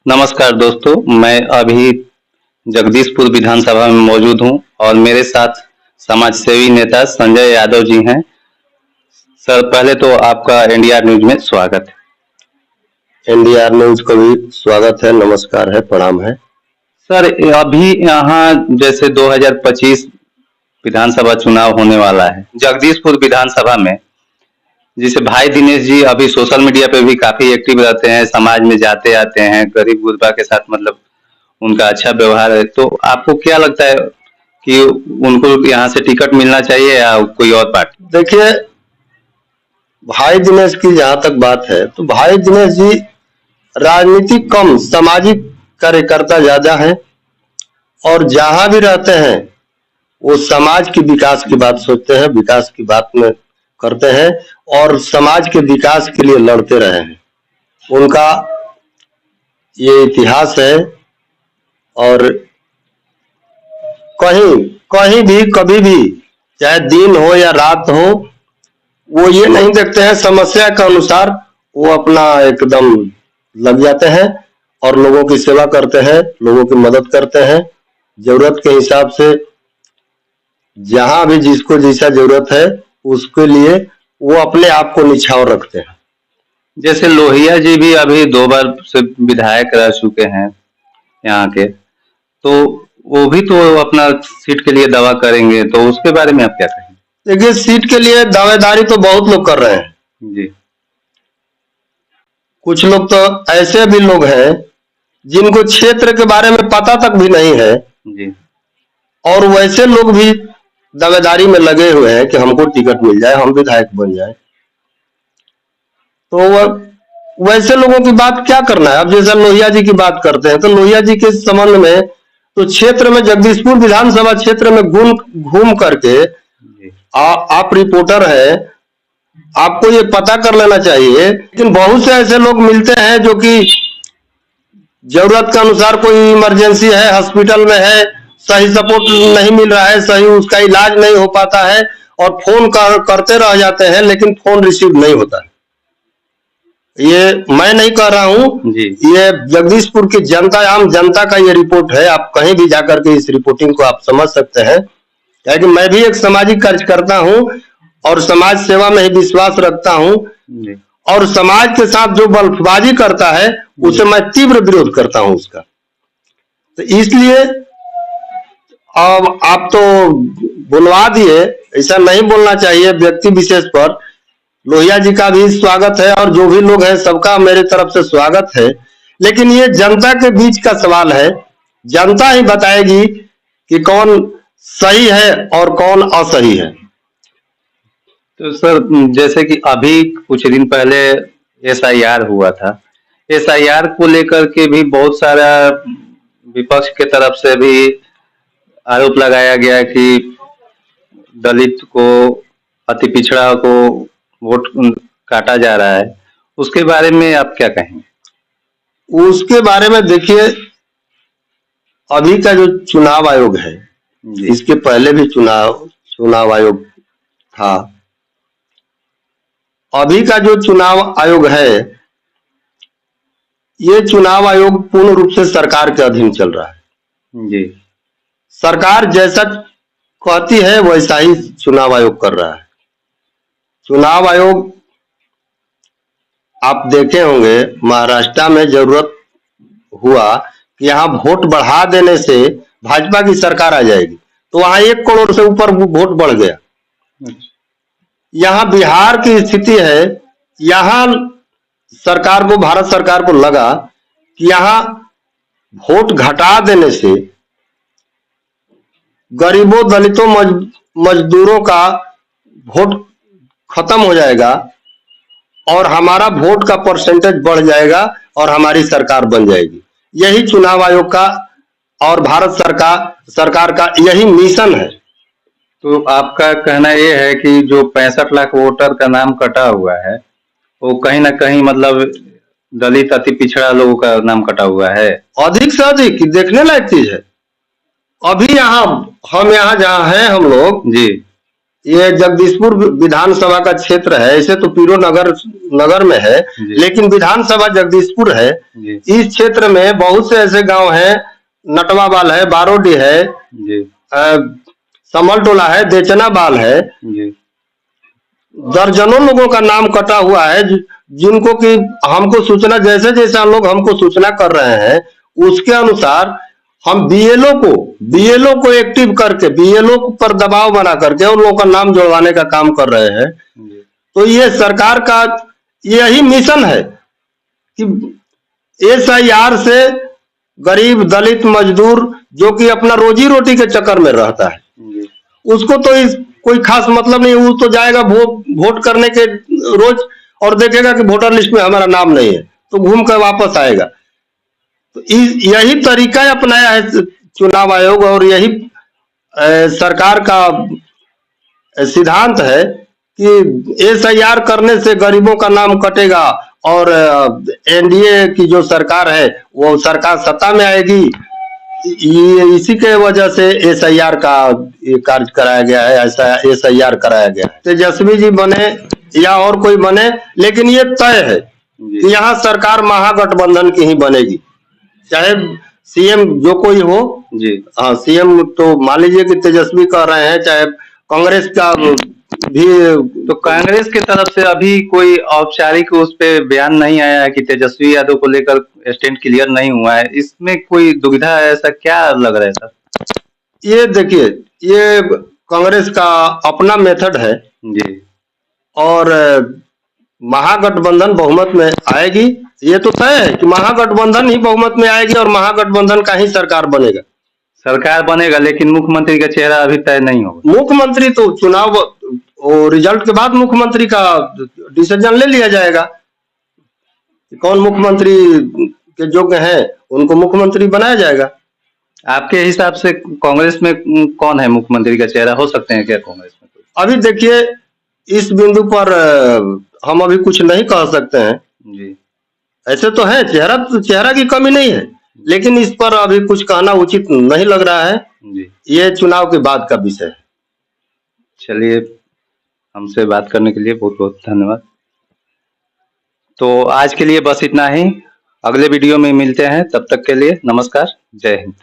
नमस्कार दोस्तों, मैं अभी जगदीशपुर विधानसभा में मौजूद हूं और मेरे साथ समाज सेवी नेता संजय यादव जी हैं। सर, पहले तो आपका इंडिया न्यूज में स्वागत है। एनडीआर न्यूज को भी स्वागत है, नमस्कार है, प्रणाम है। सर, अभी यहाँ जैसे 2025 विधानसभा चुनाव होने वाला है जगदीशपुर विधानसभा में, जिसे भाई दिनेश जी अभी सोशल मीडिया पे भी काफी एक्टिव रहते हैं, समाज में जाते आते हैं, गरीब गुरबा के साथ मतलब उनका अच्छा व्यवहार है। तो आपको क्या लगता है कि उनको यहाँ से टिकट मिलना चाहिए या कोई और पार्टी? देखिए, भाई दिनेश की जहां तक बात है तो भाई दिनेश जी राजनीतिक कम सामाजिक कार्यकर्ता ज्यादा हैं और जहां भी रहते हैं वो समाज के विकास की बात सोचते हैं, विकास की बात में करते हैं और समाज के विकास के लिए लड़ते रहे हैं। उनका ये इतिहास है और कहीं कहीं भी कभी भी चाहे दिन हो या रात हो, वो ये नहीं देखते हैं, समस्या के अनुसार वो अपना एकदम लग जाते हैं और लोगों की सेवा करते हैं, लोगों की मदद करते हैं। जरूरत के हिसाब से जहां भी जिसको जैसा जरूरत है उसके लिए वो अपने आप को निछावर रखते हैं। जैसे लोहिया जी भी अभी 2 बार से विधायक रह चुके हैं यहाँ के, तो वो भी तो अपना सीट के लिए दावा करेंगे, तो उसके बारे में आप क्या कहेंगे? देखिए, सीट के लिए दावेदारी तो बहुत लोग कर रहे हैं जी। कुछ लोग तो ऐसे भी लोग हैं जिनको क्षेत्र के बारे में पता तक भी नहीं है जी। और वैसे लोग भी दावेदारी में लगे हुए हैं कि हमको टिकट मिल जाए, हम विधायक बन जाए। तो वैसे लोगों की बात क्या करना है। अब जैसे लोहिया जी की बात करते हैं तो लोहिया जी के संबंध में तो क्षेत्र में जगदीशपुर विधानसभा क्षेत्र में घूम करके आप रिपोर्टर है, आपको ये पता कर लेना चाहिए। लेकिन बहुत से ऐसे लोग मिलते हैं जो कि जरूरत के अनुसार कोई इमरजेंसी है, हॉस्पिटल में है, सही सपोर्ट नहीं मिल रहा है, सही उसका इलाज नहीं हो पाता है और फोन करते रह जाते हैं लेकिन फोन रिसीव नहीं होता है। ये मैं नहीं कह रहा हूँ, ये जगदीशपुर की जनता, आम जनता का ये रिपोर्ट है। आप कहीं भी जाकर के इस रिपोर्टिंग को आप समझ सकते हैं, क्योंकि मैं भी एक सामाजिक कार्यकर्ता हूँ और समाज सेवा में ही विश्वास रखता हूँ और समाज के साथ जो बल्कबाजी करता है उसे मैं तीव्र विरोध करता हूँ उसका। तो इसलिए अब आप तो बुलवा दिए, ऐसा नहीं बोलना चाहिए व्यक्ति विशेष पर। लोहिया जी का भी स्वागत है और जो भी लोग हैं सबका मेरे तरफ से स्वागत है, लेकिन ये जनता के बीच का सवाल है। जनता ही बताएगी कि कौन सही है और कौन असही है। तो सर, जैसे कि अभी कुछ दिन पहले एसआईआर हुआ था, एसआईआर को लेकर के भी बहुत सारा विपक्ष के तरफ से भी आरोप लगाया गया कि दलित को, अति पिछड़ा को वोट काटा जा रहा है। उसके बारे में आप क्या कहेंगे? उसके बारे में देखिए, अभी का जो चुनाव आयोग है, इसके पहले भी चुनाव आयोग था। अभी का जो चुनाव आयोग है, ये चुनाव आयोग पूर्ण रूप से सरकार के अधीन चल रहा है। जी। सरकार जैसा कहती है वैसा ही चुनाव आयोग कर रहा है। चुनाव आयोग आप देखे होंगे, महाराष्ट्र में जरूरत हुआ कि यहाँ वोट बढ़ा देने से भाजपा की सरकार आ जाएगी, तो वहां 1 करोड़ से ऊपर वोट बढ़ गया। यहाँ बिहार की स्थिति है, यहाँ सरकार को, भारत सरकार को लगा कि यहाँ वोट घटा देने से गरीबों, दलितों, मजदूरों का वोट खत्म हो जाएगा और हमारा वोट का परसेंटेज बढ़ जाएगा और हमारी सरकार बन जाएगी। यही चुनाव आयोग का और भारत सरकार का यही मिशन है। तो आपका कहना यह है कि जो 65 लाख वोटर का नाम कटा हुआ है, वो कहीं ना कहीं मतलब दलित, अति पिछड़ा लोगों का नाम कटा हुआ है। अधिक से अधिक देखने लायक चीज है। अभी हम यहाँ जहाँ हैं हम लोग जी, ये जगदीशपुर विधानसभा का क्षेत्र है। ऐसे तो पीरो नगर में है, जी। लेकिन विधानसभा जगदीशपुर है। जी इस क्षेत्र में बहुत से ऐसे गांव हैं, नटवाबाल है, बारोडी है, जी समल टोला है, देचना बाल है, जी दर्जनों लोगों का नाम कटा हुआ है, जिनको कि हमको सूचना, जैसे जैसे हम लोग हमको सूचना कर रहे हैं उसके अनुसार हम बीएलओ को एक्टिव करके, बीएलओ पर दबाव बना करके उन लोगों का नाम जुड़वाने का काम कर रहे हैं। जी तो ये सरकार का यही मिशन है कि एसआईआर से गरीब, दलित, मजदूर जो कि अपना रोजी रोटी के चक्कर में रहता है, जी उसको तो इस कोई खास मतलब नहीं। वो तो जाएगा वोट करने के रोज और देखेगा कि वोटर लिस्ट में हमारा नाम नहीं है, तो घूम कर वापस आएगा। तो यही तरीका अपनाया है चुनाव आयोग, और यही सरकार का सिद्धांत है कि एसआईआर करने से गरीबों का नाम कटेगा और एनडीए की जो सरकार है वो सरकार सत्ता में आएगी। ये इसी के वजह से एसआईआर का ये कार्य कराया गया है, ऐसा एसआईआर कराया गया है। तेजस्वी जी बने या और कोई बने, लेकिन ये तय है कि यहाँ सरकार महागठबंधन की ही बनेगी, चाहे सीएम जो कोई हो। जी हाँ, सीएम तो मान लीजिए कि तेजस्वी कह रहे हैं, चाहे कांग्रेस का भी। तो कांग्रेस की तरफ से अभी कोई औपचारिक उस पे बयान नहीं आया है कि तेजस्वी यादव को लेकर स्टैंड क्लियर नहीं हुआ है, इसमें कोई दुविधा है, ऐसा क्या लग रहा है सर? ये देखिए, ये कांग्रेस का अपना मेथड है जी और महागठबंधन बहुमत में आएगी। ये तो तय है कि महागठबंधन ही बहुमत में आएगी और महागठबंधन का ही सरकार बनेगा, लेकिन मुख्यमंत्री का चेहरा अभी तय नहीं होगा। मुख्यमंत्री तो चुनाव रिजल्ट के बाद मुख्यमंत्री का डिसीजन ले लिया जाएगा। कौन मुख्यमंत्री के योग्य हैं उनको मुख्यमंत्री बनाया जाएगा। आपके हिसाब से कांग्रेस में कौन है मुख्यमंत्री का चेहरा, हो सकते हैं क्या कांग्रेस में? अभी देखिए, इस बिंदु पर हम अभी कुछ नहीं कह सकते हैं जी। ऐसे तो है, चेहरा की कमी नहीं है, लेकिन इस पर अभी कुछ कहना उचित नहीं लग रहा है जी। ये चुनाव के बाद का विषय है। चलिए, हमसे बात करने के लिए बहुत बहुत धन्यवाद। तो आज के लिए बस इतना ही, अगले वीडियो में मिलते हैं, तब तक के लिए नमस्कार, जय हिंद।